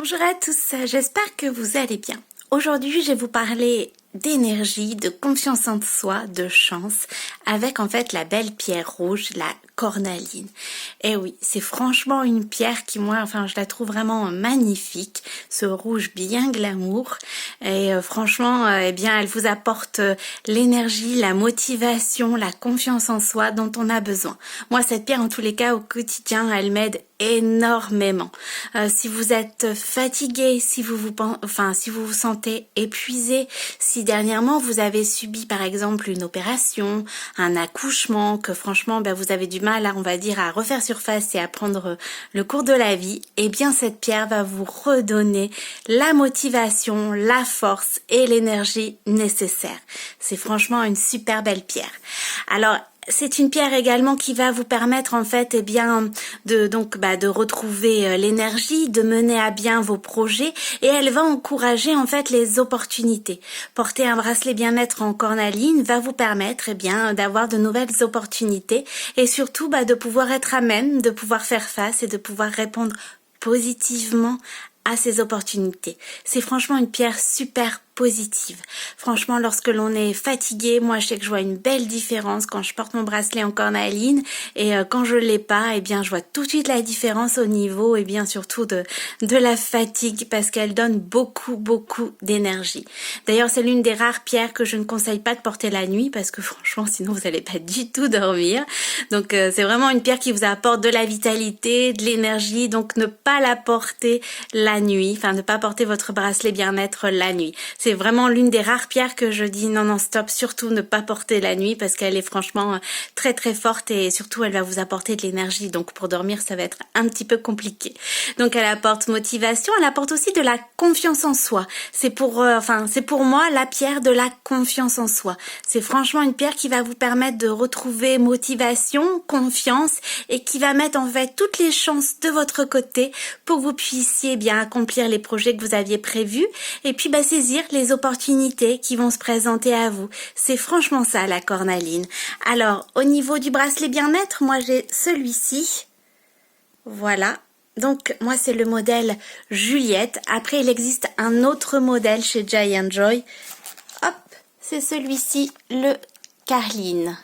Bonjour à tous, j'espère que vous allez bien. Aujourd'hui, je vais vous parler d'énergie, de confiance en soi, de chance, avec en fait la belle pierre rouge, la cornaline. Et oui, c'est franchement une pierre qui, moi, je la trouve vraiment magnifique, ce rouge bien glamour. Et franchement, elle vous apporte l'énergie, la motivation, la confiance en soi dont on a besoin. Moi, cette pierre, en tous les cas, au quotidien, elle m'aide énormément. Si vous êtes fatigué, si vous vous sentez épuisé, si dernièrement vous avez subi par exemple une opération, un accouchement, que franchement vous avez du mal à refaire surface et à prendre le cours de la vie, eh bien cette pierre va vous redonner la motivation, la force et l'énergie nécessaires. C'est franchement une super belle pierre. Alors c'est une pierre également qui va vous permettre en fait de retrouver l'énergie, de mener à bien vos projets, et elle va encourager en fait les opportunités. Porter un bracelet bien-être en cornaline va vous permettre d'avoir de nouvelles opportunités et surtout de pouvoir être à même, de pouvoir faire face et de pouvoir répondre positivement à ces opportunités. C'est franchement une pierre super positive. Franchement, lorsque l'on est fatigué, moi je sais que je vois une belle différence quand je porte mon bracelet en cornaline, et quand je l'ai pas, je vois tout de suite la différence au niveau surtout de la fatigue, parce qu'elle donne beaucoup d'énergie. D'ailleurs, c'est l'une des rares pierres que je ne conseille pas de porter la nuit, parce que franchement sinon vous n'allez pas du tout dormir. Donc c'est vraiment une pierre qui vous apporte de la vitalité, de l'énergie, donc ne pas la porter la nuit, ne pas porter votre bracelet bien-être la nuit. C'est vraiment l'une des rares pierres que je dis non stop, surtout ne pas porter la nuit, parce qu'elle est franchement très forte, et surtout elle va vous apporter de l'énergie, donc pour dormir ça va être un petit peu compliqué. Donc elle apporte motivation, elle apporte aussi de la confiance en soi. C'est pour moi la pierre de la confiance en soi. C'est franchement une pierre qui va vous permettre de retrouver motivation, confiance, et qui va mettre en fait toutes les chances de votre côté pour que vous puissiez accomplir les projets que vous aviez prévus, et puis saisir les opportunités qui vont se présenter à vous. C'est franchement ça la cornaline. Alors au niveau du bracelet bien-être, moi j'ai celui-ci. Voilà. Donc moi c'est le modèle Juliette. Après il existe un autre modèle chez Giant Joy. Hop, c'est celui-ci, le Carline.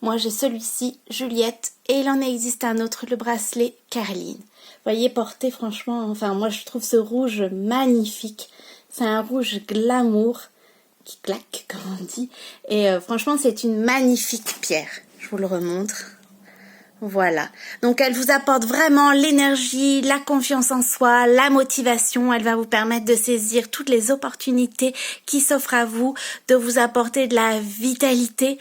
Moi j'ai celui-ci, Juliette, et il en existe un autre, le bracelet Carline. Vous voyez, porter franchement, moi je trouve ce rouge magnifique. C'est un rouge glamour qui claque, comme on dit. Et franchement, c'est une magnifique pierre. Je vous le remontre. Voilà. Donc, elle vous apporte vraiment l'énergie, la confiance en soi, la motivation. Elle va vous permettre de saisir toutes les opportunités qui s'offrent à vous, de vous apporter de la vitalité.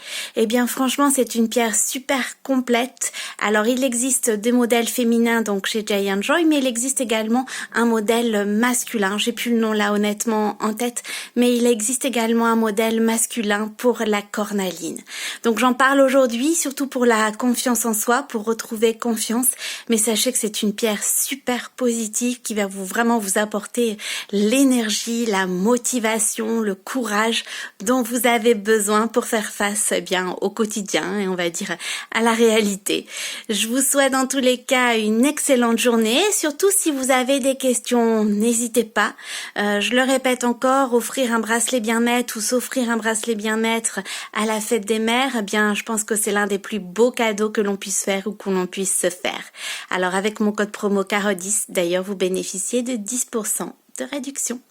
Franchement, c'est une pierre super complète. Alors, il existe des modèles féminins, donc chez Giant Joy, mais il existe également un modèle masculin. J'ai plus le nom là, honnêtement, en tête, mais il existe également un modèle masculin pour la cornaline. Donc, j'en parle aujourd'hui, surtout pour la confiance en soi, pour retrouver confiance, mais sachez que c'est une pierre super positive qui va vraiment vous apporter l'énergie, la motivation, le courage dont vous avez besoin pour faire face au quotidien, et on va dire à la réalité. Je vous souhaite dans tous les cas une excellente journée. Surtout si vous avez des questions, n'hésitez pas. Je le répète encore, offrir un bracelet bien-être ou s'offrir un bracelet bien-être à la fête des mères, je pense que c'est l'un des plus beaux cadeaux que l'on puisse faire ou que l'on puisse se faire. Alors avec mon code promo CARO10, d'ailleurs vous bénéficiez de 10% de réduction.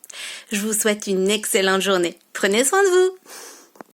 Je vous souhaite une excellente journée. Prenez soin de vous.